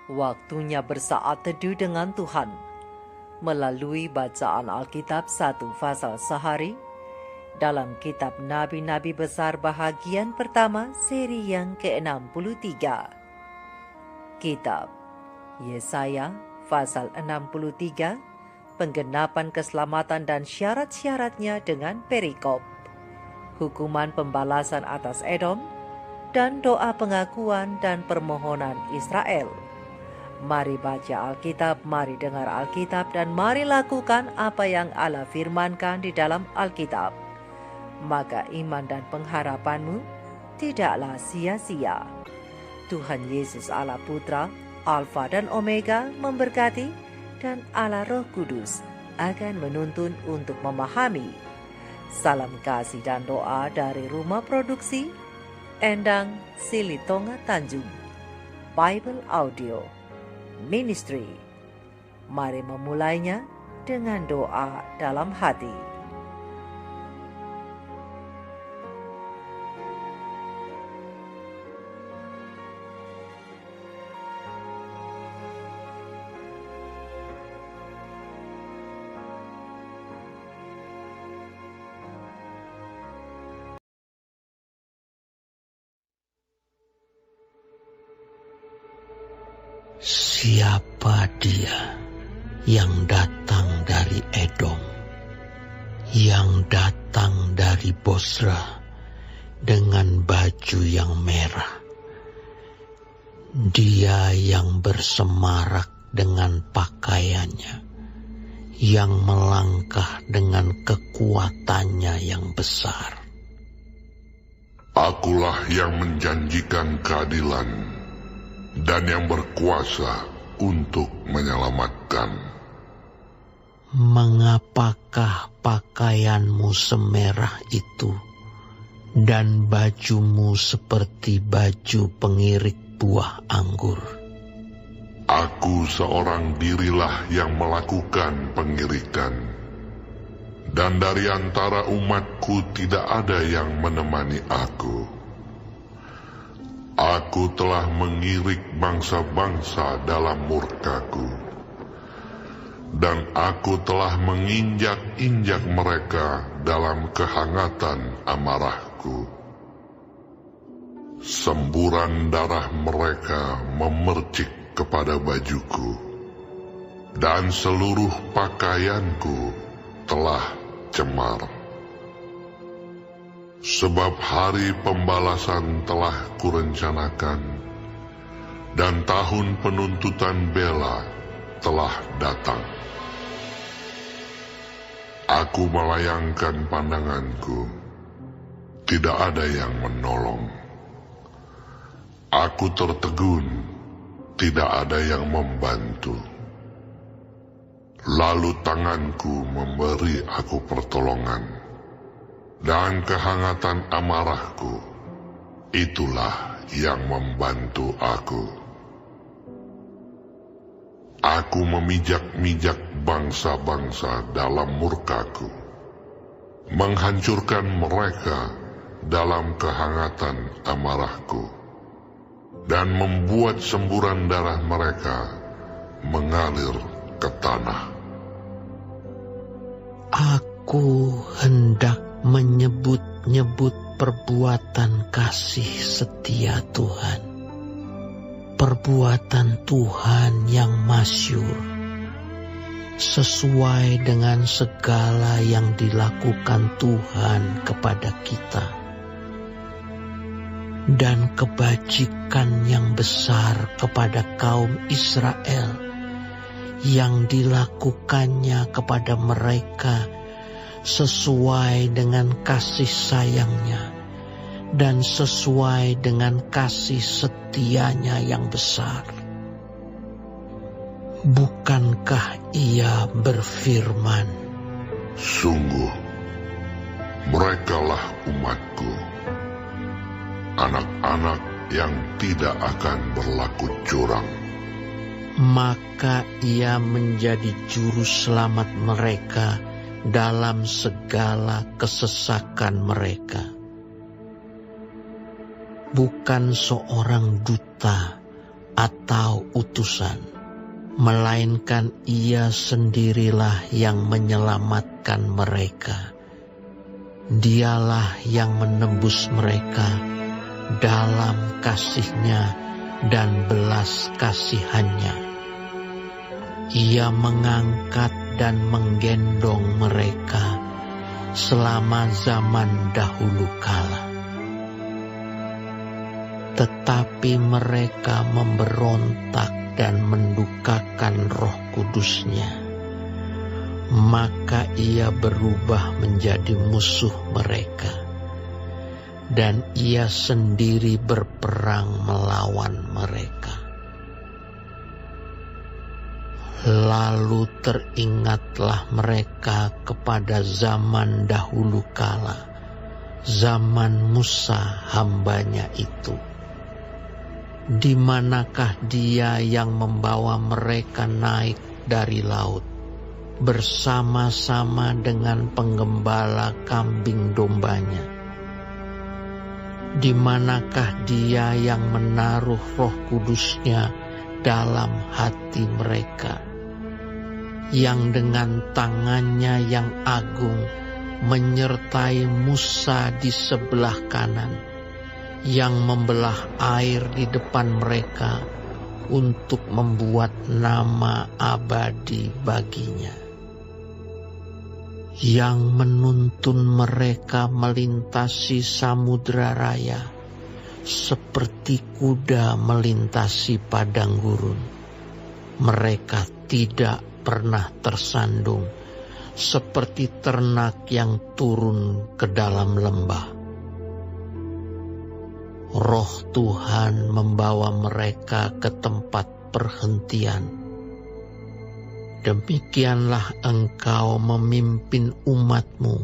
Waktunya bersaat teduh dengan Tuhan melalui bacaan Alkitab 1 pasal sehari dalam kitab Nabi-Nabi Besar bahagian pertama seri yang ke-63. Kitab Yesaya pasal 63, penggenapan keselamatan dan syarat-syaratnya dengan perikop, hukuman pembalasan atas Edom, dan doa pengakuan dan permohonan Israel. Mari baca Alkitab, mari dengar Alkitab, dan mari lakukan apa yang Allah firmankan di dalam Alkitab. Maka iman dan pengharapanmu tidaklah sia-sia. Tuhan Yesus Allah Putra, Alfa dan Omega memberkati, dan Allah Roh Kudus akan menuntun untuk memahami. Salam kasih dan doa dari Rumah Produksi Endang Silitonga Tanjung Bible Audio Ministry. Mari memulainya dengan doa dalam hati. Siapa dia yang datang dari Edom, yang datang dari Bosra dengan baju yang merah? Dia yang bersemarak dengan pakaiannya, yang melangkah dengan kekuatannya yang besar. Akulah yang menjanjikan keadilan dan yang berkuasa untuk menyelamatkan. Mengapakah pakaianmu semerah itu dan bajumu seperti baju pengirik buah anggur? Aku seorang dirilah yang melakukan pengirikan, dan dari antara umatku tidak ada yang menemani aku. Aku telah mengirik bangsa-bangsa dalam murkaku, dan aku telah menginjak-injak mereka dalam kehangatan amarahku. Semburan darah mereka memercik kepada bajuku, dan seluruh pakaianku telah cemar. Sebab hari pembalasan telah kurencanakan, dan tahun penuntutan bela telah datang. Aku melayangkan pandanganku, tidak ada yang menolong. Aku tertegun, tidak ada yang membantu. Lalu tanganku memberi aku pertolongan, dan kehangatan amarahku, itulah yang membantu aku. Aku memijak-mijak bangsa-bangsa dalam murkaku, menghancurkan mereka dalam kehangatan amarahku, dan membuat semburan darah mereka mengalir ke tanah. Aku hendak menyebut-nyebut perbuatan kasih setia Tuhan, perbuatan Tuhan yang masyhur, sesuai dengan segala yang dilakukan Tuhan kepada kita, dan kebajikan yang besar kepada kaum Israel yang dilakukannya kepada mereka sesuai dengan kasih sayangnya dan sesuai dengan kasih setianya yang besar. Bukankah Ia berfirman, sungguh, merekalah umatku, anak-anak yang tidak akan berlaku curang. Maka Ia menjadi juru selamat mereka dalam segala kesesakan mereka. Bukan seorang duta atau utusan, melainkan Ia sendirilah yang menyelamatkan mereka. Dialah yang menebus mereka dalam kasih-Nya dan belas kasihan-Nya. Ia mengangkat dan menggendong mereka selama zaman dahulu kala. Tetapi mereka memberontak dan mendukakan Roh Kudus-Nya. Maka Ia berubah menjadi musuh mereka, dan Ia sendiri berperang melawan mereka. Lalu teringatlah mereka kepada zaman dahulu kala, zaman Musa hamba-Nya itu. Di manakah Dia yang membawa mereka naik dari laut, bersama-sama dengan penggembala kambing domba-Nya? Di manakah Dia yang menaruh Roh Kudus-Nya dalam hati mereka, yang dengan tangan-Nya yang agung menyertai Musa di sebelah kanan, yang membelah air di depan mereka untuk membuat nama abadi baginya, yang menuntun mereka melintasi samudra raya seperti kuda melintasi padang gurun. Mereka tidak pernah tersandung, seperti ternak yang turun ke dalam lembah. Roh Tuhan membawa mereka ke tempat perhentian. Demikianlah Engkau memimpin umat-Mu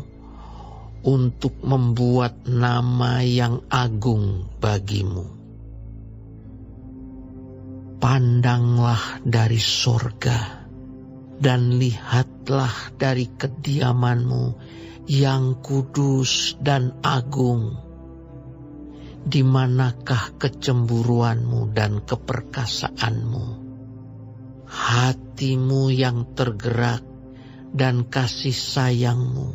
untuk membuat nama yang agung bagi-Mu. Pandanglah dari sorga dan lihatlah dari kediaman-Mu yang kudus dan agung. Di manakah kecemburuan-Mu dan keperkasaan-Mu? Hati-Mu yang tergerak dan kasih sayang-Mu.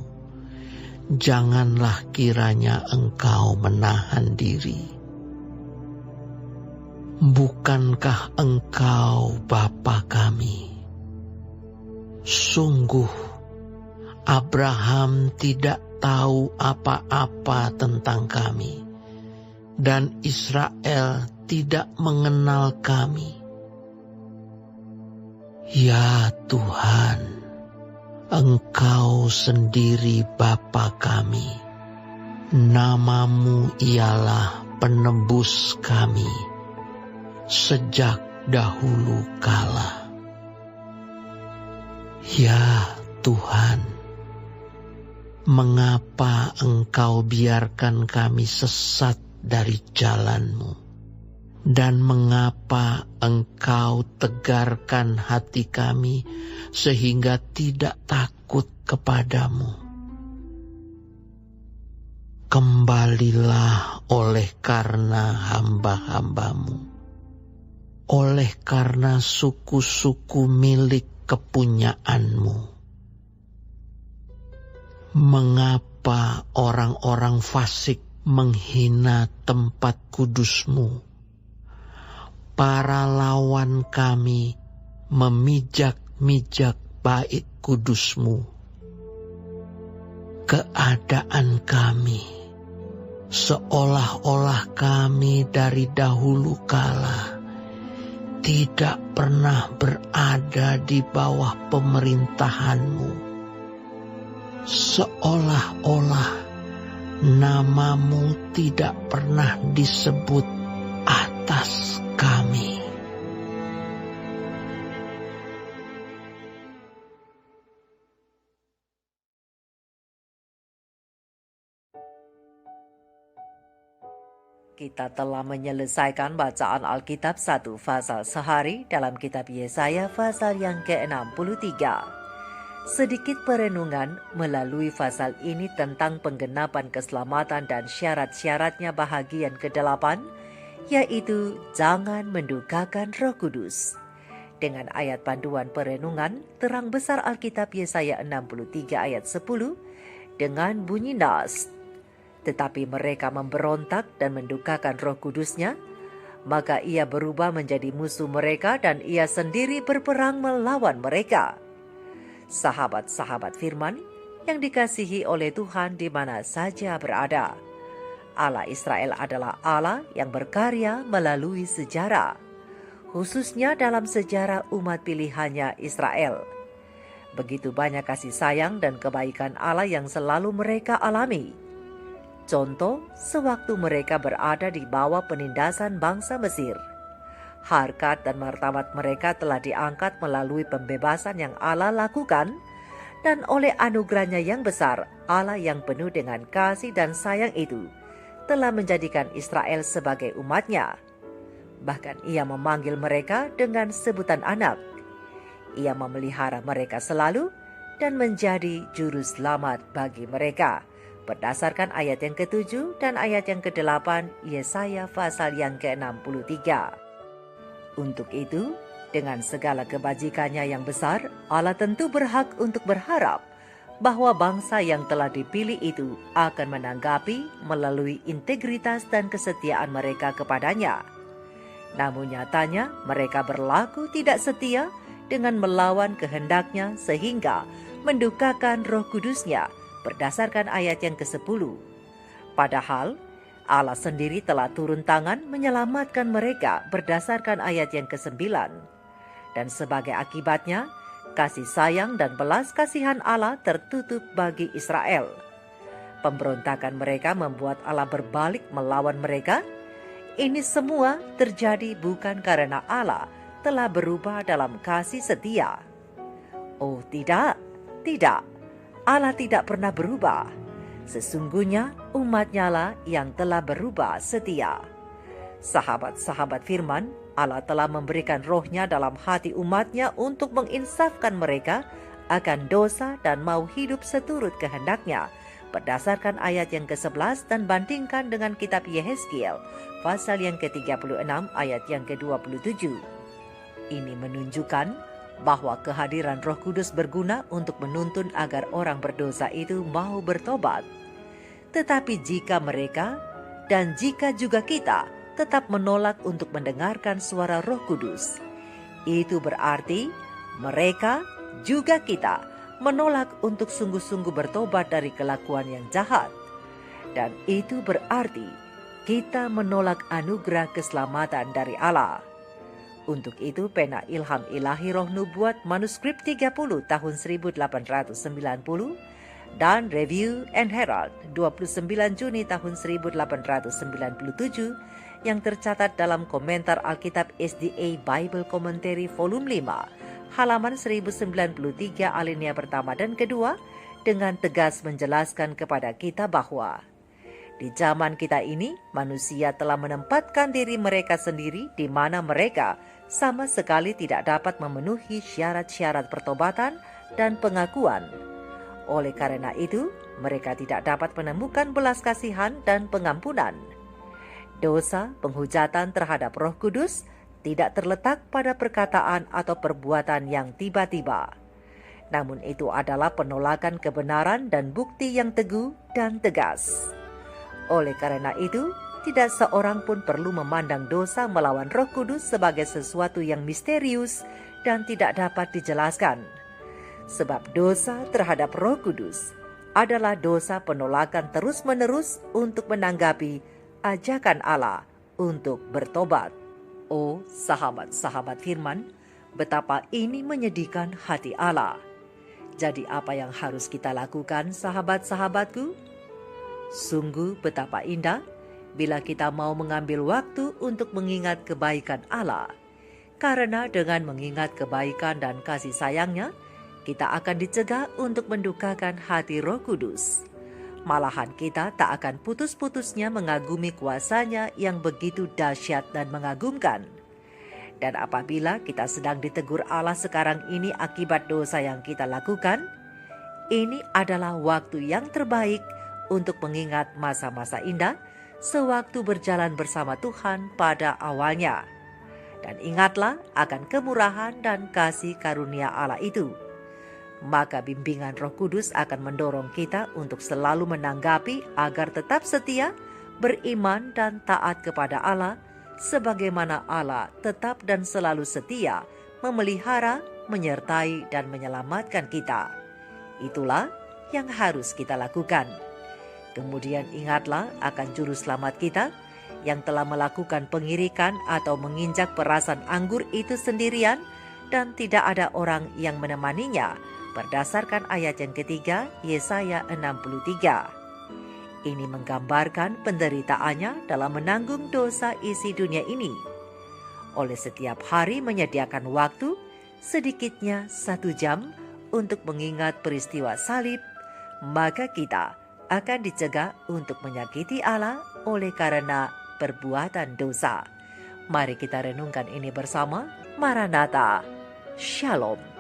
Janganlah kiranya Engkau menahan diri. Bukankah Engkau Bapa kami? Sungguh, Abraham tidak tahu apa-apa tentang kami, dan Israel tidak mengenal kami. Ya Tuhan, Engkau sendiri Bapa kami. Nama-Mu ialah penebus kami sejak dahulu kala. Ya Tuhan, mengapa Engkau biarkan kami sesat dari jalan-Mu? Dan mengapa Engkau tegarkan hati kami sehingga tidak takut kepadamu? Kembalilah oleh karena hamba-hamba-Mu, oleh karena suku-suku milik kepunyaan-Mu. Mengapa orang-orang fasik menghina tempat kudus-Mu? Para lawan kami memijak-mijak bait kudus-Mu. Keadaan kami seolah-olah kami dari dahulu kala tidak pernah berada di bawah pemerintahan-Mu. Seolah-olah nama-Mu tidak pernah disebut atas kami. Kita telah menyelesaikan bacaan Alkitab 1 pasal sehari dalam kitab Yesaya pasal yang ke-63. Sedikit perenungan melalui pasal ini tentang penggenapan keselamatan dan syarat-syaratnya bahagian ke-8 yaitu jangan mendukakan Roh Kudus. Dengan ayat panduan perenungan, terang besar Alkitab Yesaya 63 ayat 10 dengan bunyi nas, tetapi mereka memberontak dan mendukakan Roh Kudusnya, maka ia berubah menjadi musuh mereka dan ia sendiri berperang melawan mereka. Sahabat-sahabat firman yang dikasihi oleh Tuhan di mana saja berada, Allah Israel adalah Allah yang berkarya melalui sejarah, khususnya dalam sejarah umat pilihannya Israel. Begitu banyak kasih sayang dan kebaikan Allah yang selalu mereka alami. Contoh, sewaktu mereka berada di bawah penindasan bangsa Mesir, harkat dan martabat mereka telah diangkat melalui pembebasan yang Allah lakukan, dan oleh anugerahnya yang besar, Allah yang penuh dengan kasih dan sayang itu telah menjadikan Israel sebagai umatnya. Bahkan ia memanggil mereka dengan sebutan anak. Ia memelihara mereka selalu dan menjadi juru selamat bagi mereka. Berdasarkan ayat yang ke-7 dan ayat yang ke-8 Yesaya pasal yang ke-63. Untuk itu, dengan segala kebajikannya yang besar, Allah tentu berhak untuk berharap bahwa bangsa yang telah dipilih itu akan menanggapi melalui integritas dan kesetiaan mereka kepadanya. Namun nyatanya mereka berlaku tidak setia dengan melawan kehendaknya sehingga mendukakan Roh Kudusnya berdasarkan ayat yang ke-10. Padahal Allah sendiri telah turun tangan menyelamatkan mereka berdasarkan ayat yang ke-9. Dan sebagai akibatnya, kasih sayang dan belas kasihan Allah tertutup bagi Israel. Pemberontakan mereka membuat Allah berbalik melawan mereka. Ini semua terjadi bukan karena Allah telah berubah dalam kasih setia. Oh tidak, tidak. Allah tidak pernah berubah. Sesungguhnya umat-Nya lah yang telah berubah setia. Sahabat-sahabat firman, Allah telah memberikan roh-Nya dalam hati umat-Nya untuk menginsafkan mereka akan dosa dan mau hidup seturut kehendak-Nya. Berdasarkan ayat yang ke-11 dan bandingkan dengan kitab Yehezkiel, pasal yang ke-36 ayat yang ke-27. Ini menunjukkan bahwa kehadiran Roh Kudus berguna untuk menuntun agar orang berdosa itu mau bertobat. Tetapi jika mereka dan jika juga kita tetap menolak untuk mendengarkan suara Roh Kudus, itu berarti mereka juga kita menolak untuk sungguh-sungguh bertobat dari kelakuan yang jahat. Dan itu berarti kita menolak anugerah keselamatan dari Allah. Untuk itu pena ilham ilahi Roh Nubuat manuskrip 30 tahun 1890 dan Review and Herald 29 Juni tahun 1897 yang tercatat dalam komentar Alkitab SDA Bible Commentary volume 5 halaman 1093 alinea pertama dan kedua dengan tegas menjelaskan kepada kita bahwa di zaman kita ini manusia telah menempatkan diri mereka sendiri di mana mereka sama sekali tidak dapat memenuhi syarat-syarat pertobatan dan pengakuan. Oleh karena itu, mereka tidak dapat menemukan belas kasihan dan pengampunan. Dosa penghujatan terhadap Roh Kudus tidak terletak pada perkataan atau perbuatan yang tiba-tiba. Namun itu adalah penolakan kebenaran dan bukti yang teguh dan tegas. Oleh karena itu, tidak seorang pun perlu memandang dosa melawan Roh Kudus sebagai sesuatu yang misterius dan tidak dapat dijelaskan. Sebab dosa terhadap Roh Kudus adalah dosa penolakan terus-menerus untuk menanggapi ajakan Allah untuk bertobat. Oh sahabat-sahabat firman, betapa ini menyedihkan hati Allah. Jadi apa yang harus kita lakukan sahabat-sahabatku? Sungguh betapa indah bila kita mau mengambil waktu untuk mengingat kebaikan Allah. Karena dengan mengingat kebaikan dan kasih sayangnya, kita akan dicegah untuk mendukakan hati Roh Kudus. Malahan kita tak akan putus-putusnya mengagumi kuasanya yang begitu dahsyat dan mengagumkan. Dan apabila kita sedang ditegur Allah sekarang ini akibat dosa yang kita lakukan, ini adalah waktu yang terbaik untuk mengingat masa-masa indah sewaktu berjalan bersama Tuhan pada awalnya. Dan ingatlah akan kemurahan dan kasih karunia Allah itu. Maka bimbingan Roh Kudus akan mendorong kita untuk selalu menanggapi agar tetap setia, beriman dan taat kepada Allah, sebagaimana Allah tetap dan selalu setia memelihara, menyertai dan menyelamatkan kita. Itulah yang harus kita lakukan. Kemudian ingatlah akan juru selamat kita yang telah melakukan pengirikan atau menginjak perasan anggur itu sendirian dan tidak ada orang yang menemaninya, berdasarkan ayat yang ketiga Yesaya 63. Ini menggambarkan penderitaannya dalam menanggung dosa isi dunia ini. Oleh setiap hari menyediakan waktu sedikitnya 1 jam untuk mengingat peristiwa salib, maka kita akan dicegah untuk menyakiti Allah oleh karena perbuatan dosa. Mari kita renungkan ini bersama. Maranatha. Shalom.